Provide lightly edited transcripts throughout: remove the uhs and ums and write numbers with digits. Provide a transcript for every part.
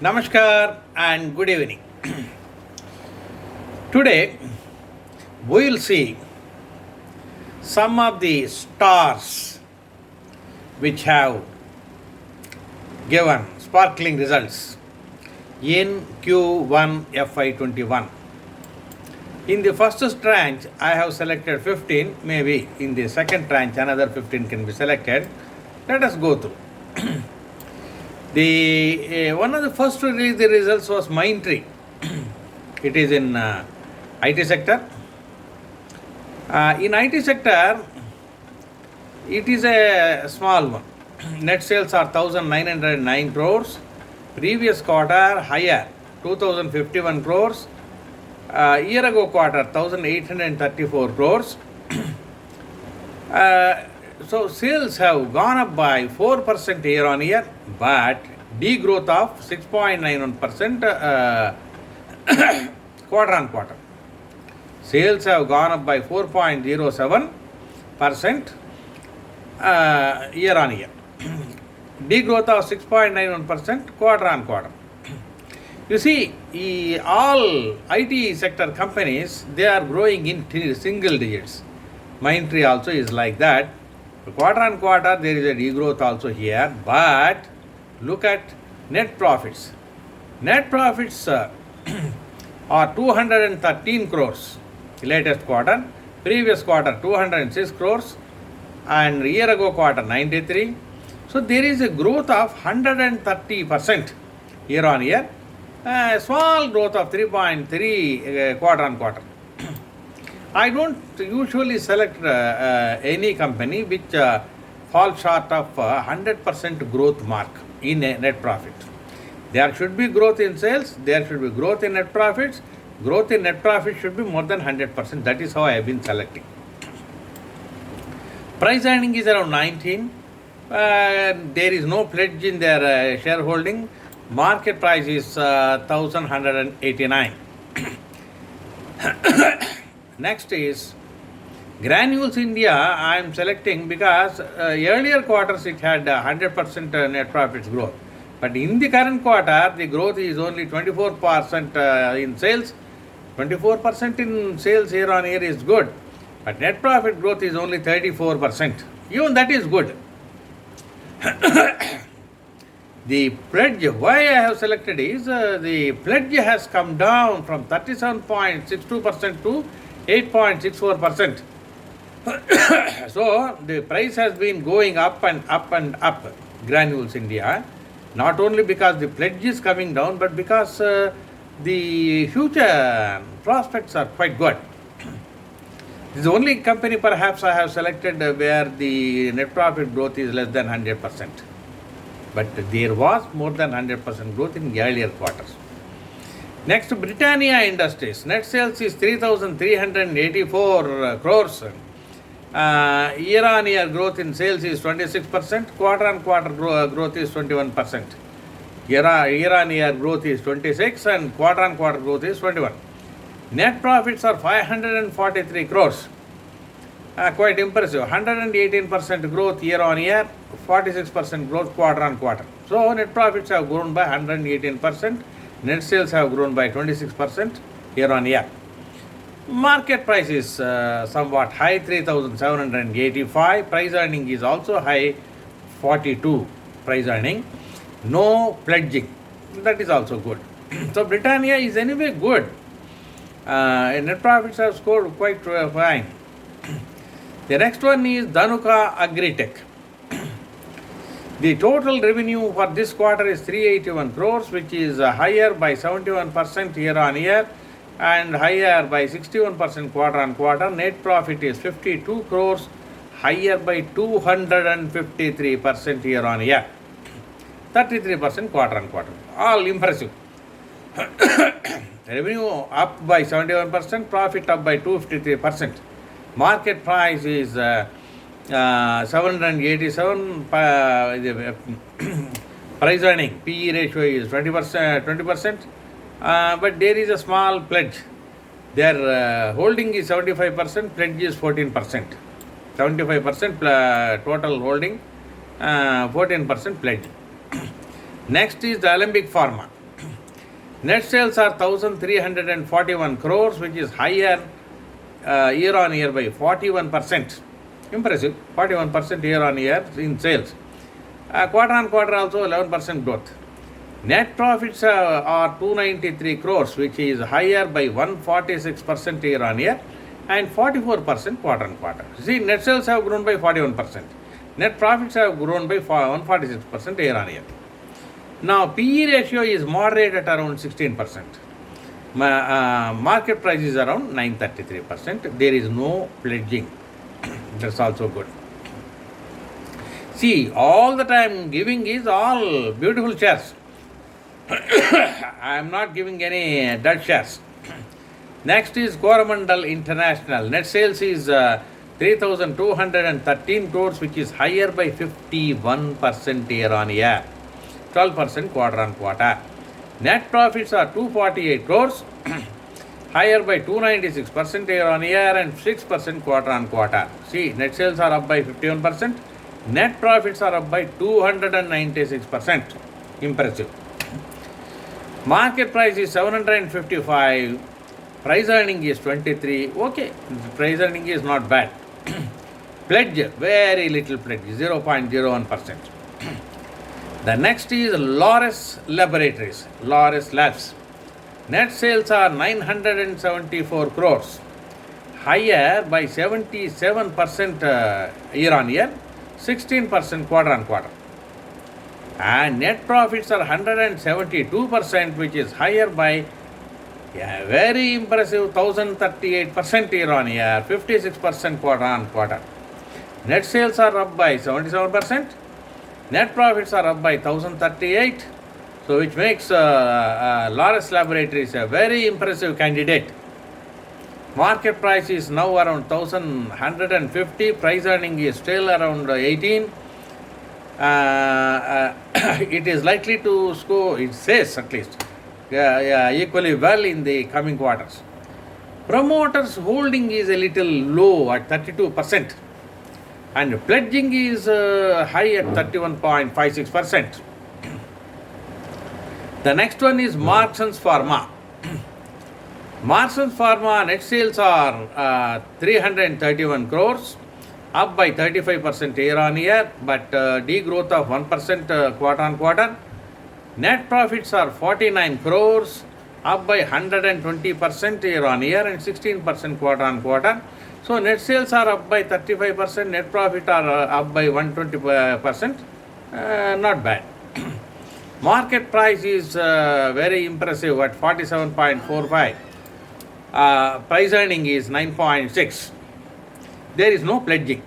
Namaskar and good evening. Today we will see some of the stars which have given sparkling results in Q1 FY21. In the first tranche, I have selected 15. Maybe in the second tranche, another 15 can be selected. Let us go through. The one of the first to release the results was Mindtree. It is in IT sector. In IT sector, it is a small one. Net sales are 1,909 crores. Previous quarter higher, 2,051 crores. Year ago quarter, 1,834 crores. So sales have gone up by 4% year on year, but degrowth of 6.91% quarter on quarter. Sales have gone up by 4.07% year on year. Degrowth of 6.91% quarter on quarter. You see, all IT sector companies, they are growing in single digits. Mindtree also is like that. Quarter on quarter, there is a degrowth also here, but look at net profits. Net profits are 213 crores, latest quarter. Previous quarter, 206 crores, and year ago quarter, 93. So there is a growth of 130% year on year. Small growth of 3.3 quarter on quarter. I don't usually select any company which falls short of 100% growth mark in a net profit. There should be growth in sales, there should be growth in net profits. Growth in net profit should be more than 100%. That is how I have been selecting. Price earning is around 19. There is no pledge in their shareholding. Market price is 1,189. Next is Granules India. I am selecting because earlier quarters it had 100% net profits growth. But in the current quarter, the growth is only 24% in sales. 24% in sales year on year is good. But net profit growth is only 34%. Even that is good. The pledge, why I have selected is the pledge has come down from 37.62% to 8.64%. So the price has been going up and up and up, Granules India. Not only because the pledge is coming down, but because the future prospects are quite good. This is the only company perhaps I have selected where the net profit growth is less than 100%. But there was more than 100% growth in earlier quarters. Next, Britannia Industries. Net sales is 3,384 crores. Year on year growth in sales is 26%. Quarter on quarter growth is 21%. Year on year growth is 26 and quarter on quarter growth is 21. Net profits are 543 crores. Quite impressive. 118% growth year on year, 46% growth quarter on quarter. So net profits have grown by 118%. Net sales have grown by 26% year on year. Market price is somewhat high, 3,785. Price earning is also high, 42 price earning. No pledging. That is also good. So Britannia is anyway good. Net profits have scored quite fine. The next one is Dhanuka Agritech. The total revenue for this quarter is 381 crores, which is higher by 71% year on year and higher by 61% quarter on quarter. Net profit is 52 crores, higher by 253% year on year, 33% quarter on quarter. All impressive. Revenue up by 71%, profit up by 253%. Market price is 787. Price earning, PE ratio is 20%, but there is a small pledge. Their holding is 75%, pledge is 14%. 75% total holding, 14% pledge. Next is the Alembic Pharma. Net sales are 1,341 crores, which is higher year on year by 41%. Impressive, 41% year on year in sales. Quarter on quarter also 11% growth. Net profits are 293 crores, which is higher by 146% year on year and 44% quarter on quarter. See, net sales have grown by 41%. Net profits have grown by 146% year on year. Now, PE ratio is moderate at around 16%. Market price is around 933%. There is no pledging. That's also good. See, all the time giving is all beautiful shares. I am not giving any dead shares. Next is Coromandel International. Net sales is 3,213 crores, which is higher by 51% year on year, 12% quarter on quarter. Net profits are 248 crores, higher by 296% year on year and 6% quarter on quarter. See, net sales are up by 51%. Net profits are up by 296%. Impressive. Market price is 755. Price earning is 23. Okay, price earning is not bad. Pledge, very little pledge, 0.01%. The next is Laurus Laboratories, Laurus Labs. Net sales are 974 crores, higher by 77% year on year, 16% quarter on quarter. And net profits are 172%, which is higher by very impressive 1038% year on year, 56% quarter on quarter. Net sales are up by 77%. Net profits are up by 1038, so which makes Laurus Laboratories a very impressive candidate. Market price is now around 1,150. Price earning is still around 18. It is likely to score, it says at least, equally well in the coming quarters. Promoters holding is a little low at 32%. And pledging is high at 31.56%. The next one is Marksans Pharma. Marksans Pharma net sales are 331 crores, up by 35% year on year, but degrowth of 1% quarter on quarter. Net profits are 49 crores, up by 120% year on year and 16% quarter on quarter. So net sales are up by 35%, net profit are up by 120%, not bad. Market price is very impressive at 47.45. Price earning is 9.6. There is no pledging.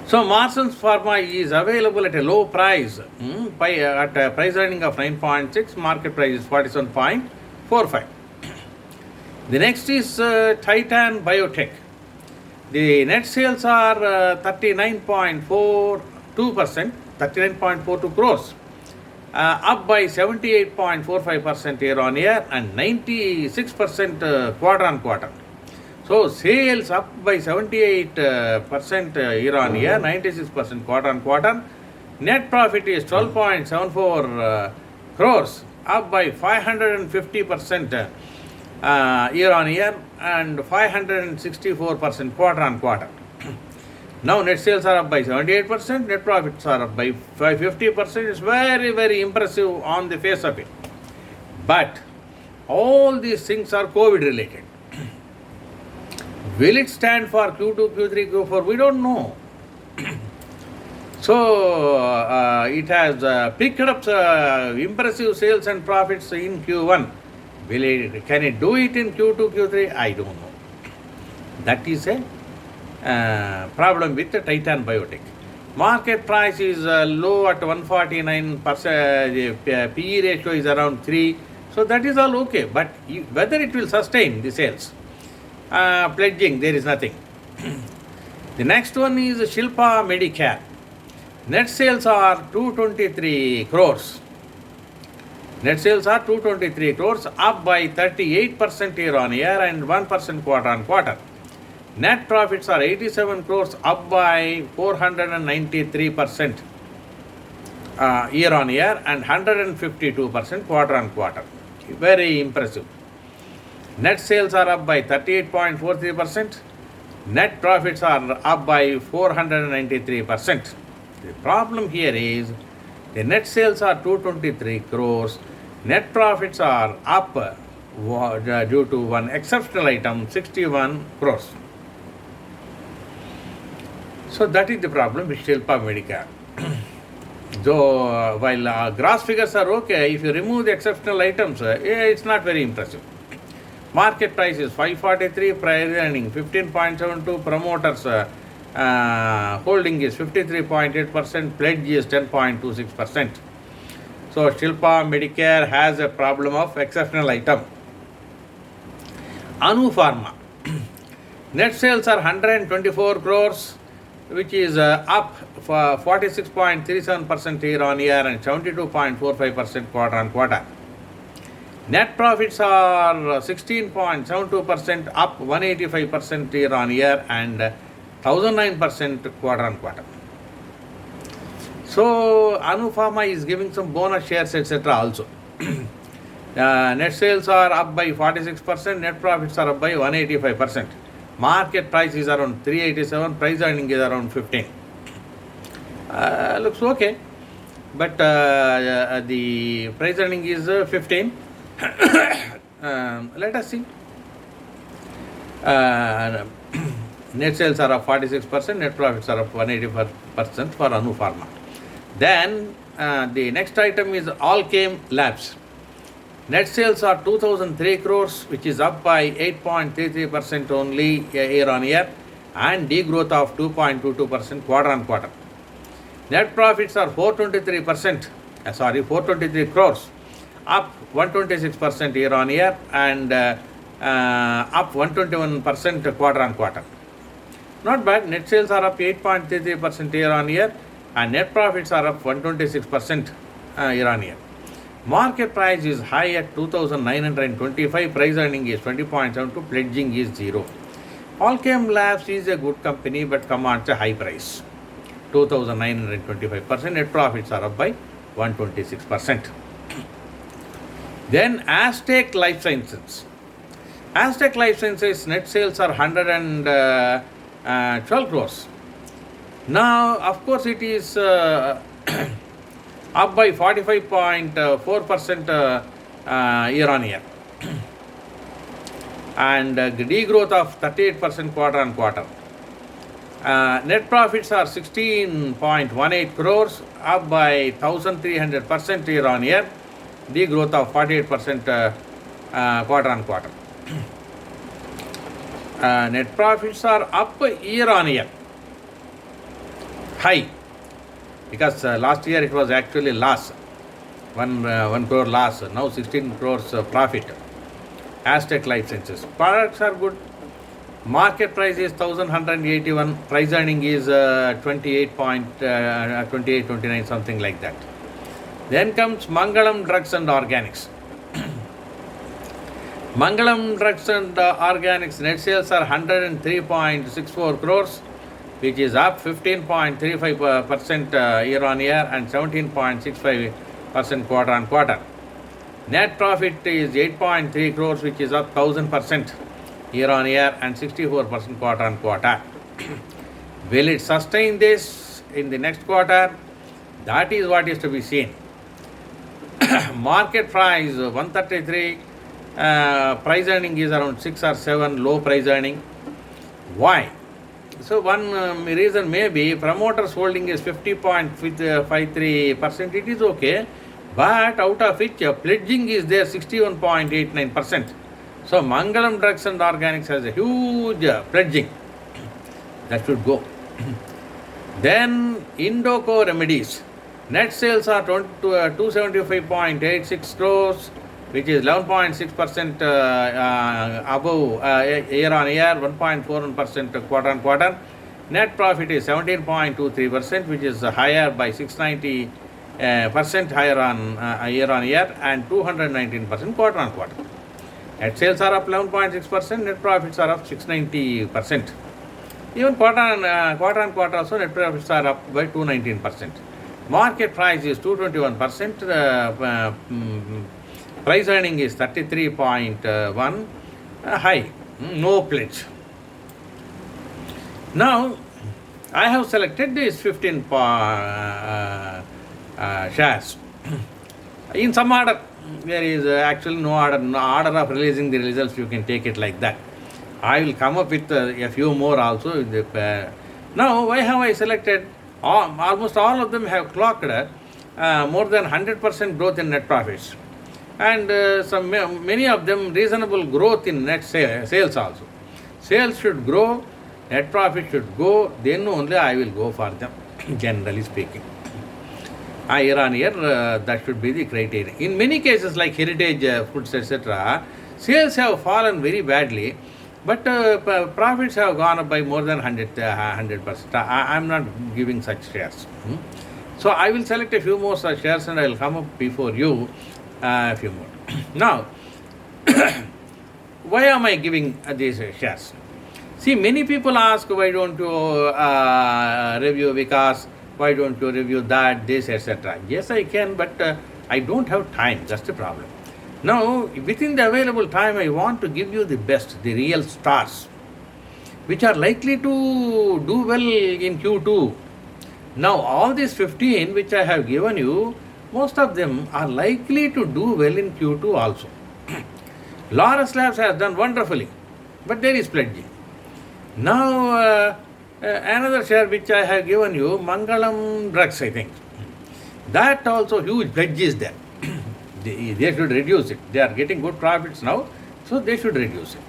So Marksans Pharma is available at a low price, at a price earning of 9.6, market price is 47.45. The next is Titan Biotech. The net sales are 39.42 crores, up by 78.45% year on year and 96% quarter on quarter. So sales up by 78% year on year, 96% quarter on quarter. Net profit is 12.74 crores, up by 550% year on year and 564% quarter on quarter. Now net sales are up by 78%, net profits are up by 50%. It's very, very impressive on the face of it. But all these things are COVID related. Will it stand for Q2, Q3, Q4? We don't know. So it has picked up impressive sales and profits in Q1. Can it do it in Q2, Q3? I don't know. That is a problem with the Titan Biotech. Market price is low at 149%. PE ratio is around 3. So that is all okay. But whether it will sustain the sales, pledging, there is nothing. The next one is Shilpa Medicare. Net sales are 223 crores. Net sales are 223 crores, up by 38% year on year and 1% quarter on quarter. Net profits are 87 crores, up by 493%. year on year and 152% quarter on quarter. Very impressive. Net sales are up by 38.43%. Net profits are up by 493%. The problem here is the net sales are 223 crores. Net profits are up due to one exceptional item, 61 crores. So that is the problem with Shilpa Medicare. Though while gross figures are okay, if you remove the exceptional items, it's not very impressive. Market price is 543, price earning 15.72, promoters holding is 53.8%, pledge is 10.26%. So Shilpa Medicare has a problem of exceptional item. Anu Pharma. Net sales are 124 crores, which is up for 46.37% year on year and 72.45% quarter on quarter. Net profits are 16.72%, up 185% year on year and 1009% quarter on quarter. So Anu Pharma is giving some bonus shares, etc. also. Net sales are up by 46%, net profits are up by 185%. Market price is around 387, price earning is around 15. Looks okay, but the price earning is 15. Let us see. Net sales are up 46%, net profits are up 185% for Anu Pharma. Then the next item is Alkem Labs. Net sales are 2003 crores, which is up by 8.33% only year on year and degrowth of 2.22% quarter on quarter. Net profits are 423 crores, up 126% year on year and up 121% quarter on quarter. Not bad. Net sales are up 8.33% year on year and net profits are up 126% year on year. Market price is high at 2,925, price earning is 20.72, pledging is 0. Alkem Labs is a good company but commands a high price, 2,925%, net profits are up by 126%. Then Aztec Life Sciences. Aztec Life Sciences net sales are 112 crores. Now, of course, it is up by 45.4% year on year and degrowth of 38% quarter on quarter. Net profits are 16.18 crores, up by 1,300% year on year, degrowth of 48% quarter on quarter. Net profits are up year on year, high, because last year it was actually loss, 1 crore loss, now 16 crores profit. Aztec Life Sciences. Products are good. Market price is 1,181, price earning is 28, something like that. Then comes Mangalam Drugs and Organics. Mangalam Drugs and Organics net sales are 103.64 crores, which is up 15.35% year on year and 17.65% quarter on quarter. Net profit is 8.3 crores, which is up 1,000% year on year and 64% quarter on quarter. Will it sustain this in the next quarter? That is what is to be seen. Market price 133, price earning is around 6 or 7, low price earning. Why? So one reason may be promoters holding is 50.53%, it is okay, but out of which pledging is there 61.89%. So Mangalam Drugs and Organics has a huge pledging. That should go. Then Indoco Remedies. Net sales are 275.86 crores, which is 11.6% above year on year, 1.41% quarter on quarter. Net profit is 17.23%, which is higher by 690% higher on year on year and 219% quarter on quarter. Net sales are up 11.6%, net profits are up 690%. Even quarter on quarter also net profits are up by 219%. Market price is 221%. Price earning is 33.1. High. No pledge. Now, I have selected these 15 shares. In some order, there is actually no order. No order of releasing the results, you can take it like that. I will come up with a few more also. Now, why have I selected? Almost all of them have clocked more than 100% growth in net profits. And many of them reasonable growth in net sales also. Sales should grow, net profit should go, then only I will go for them, generally speaking. Year on year, that should be the criteria. In many cases like Heritage Foods, etc., sales have fallen very badly, but profits have gone up by more than 100%. I am not giving such shares. So I will select a few more such shares and I will come up before you a few more. Now, why am I giving these shares? See, many people ask, why don't you review Vikas, why don't you review that, this, etc. Yes, I can, but I don't have time. That's the problem. Now, within the available time, I want to give you the best, the real stars, which are likely to do well in Q2. Now, all these 15 which I have given you, most of them are likely to do well in Q2 also. Laurus Labs has done wonderfully, but there is pledging. Now, another share which I have given you, Mangalam Drugs, I think. That also huge pledge is there. They should reduce it. They are getting good profits now, so they should reduce it.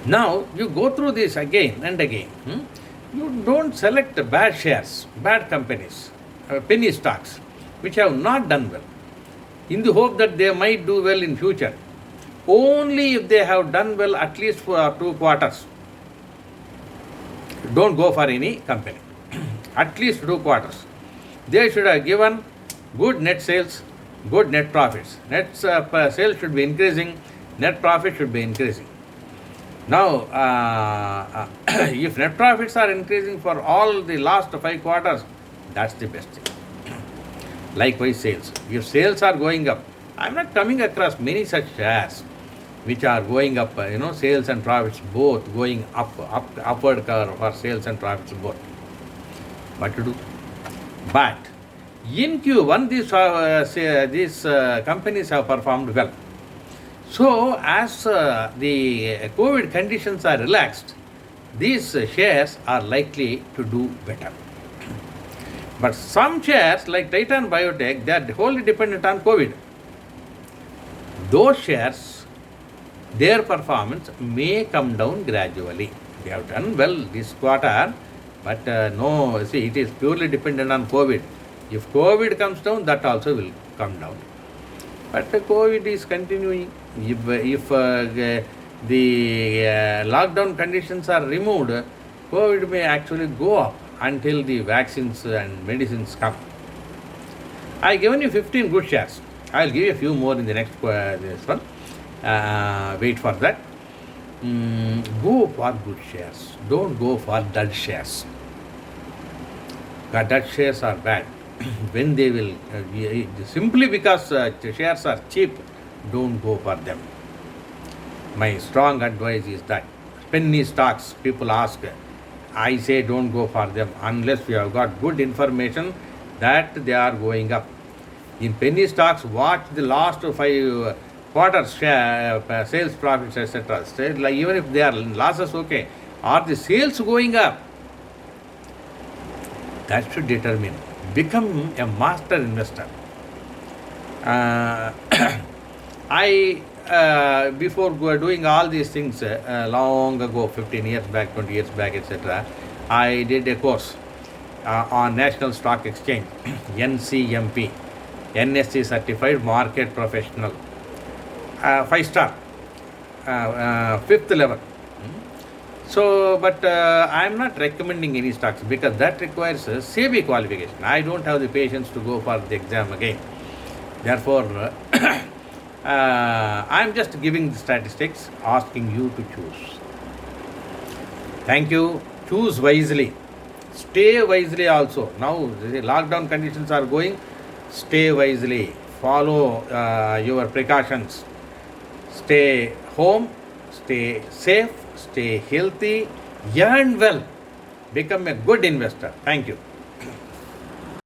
Now, you go through this again and again. You don't select bad shares, bad companies, penny stocks, which have not done well, in the hope that they might do well in future. Only if they have done well at least for 2 quarters. Don't go for any company. At least 2 quarters. They should have given good net sales, good net profits. Net sales should be increasing, net profit should be increasing. Now, if net profits are increasing for all the last 5 quarters, that's the best thing. Likewise, sales. If sales are going up, I am not coming across many such shares which are going up, sales and profits both going upward curve for sales and profits both. What to do? But in Q1, these companies have performed well. So, as the COVID conditions are relaxed, these shares are likely to do better. But some shares like Titan Biotech, they are wholly dependent on COVID. Those shares, their performance may come down gradually. They have done well this quarter, but no, see, it is purely dependent on COVID. If COVID comes down, that also will come down. But COVID is continuing. If the lockdown conditions are removed, COVID may actually go up until the vaccines and medicines come. I given you 15 good shares. I will give you a few more in the next this one. Wait for that. Go for good shares. Don't go for dud shares. Dud shares are bad. When they will, simply because the shares are cheap, don't go for them. My strong advice is that penny stocks, people ask, I say don't go for them unless we have got good information that they are going up. In penny stocks, watch the last 5 quarters share, sales profits, etc. Like even if they are losses, okay, are the sales going up? That should determine. Become a master investor. Before doing all these things long ago, 15 years back, 20 years back, etc., I did a course on National Stock Exchange, NCMP, NSE Certified Market Professional, 5-star, 5th level. So, but I am not recommending any stocks because that requires a SEBI qualification. I don't have the patience to go for the exam again. Therefore, I am just giving the statistics, asking you to choose. Thank you. Choose wisely. Stay wisely also. Now the lockdown conditions are going. Stay wisely. Follow your precautions. Stay home. Stay safe. Stay healthy. Earn well. Become a good investor. Thank you.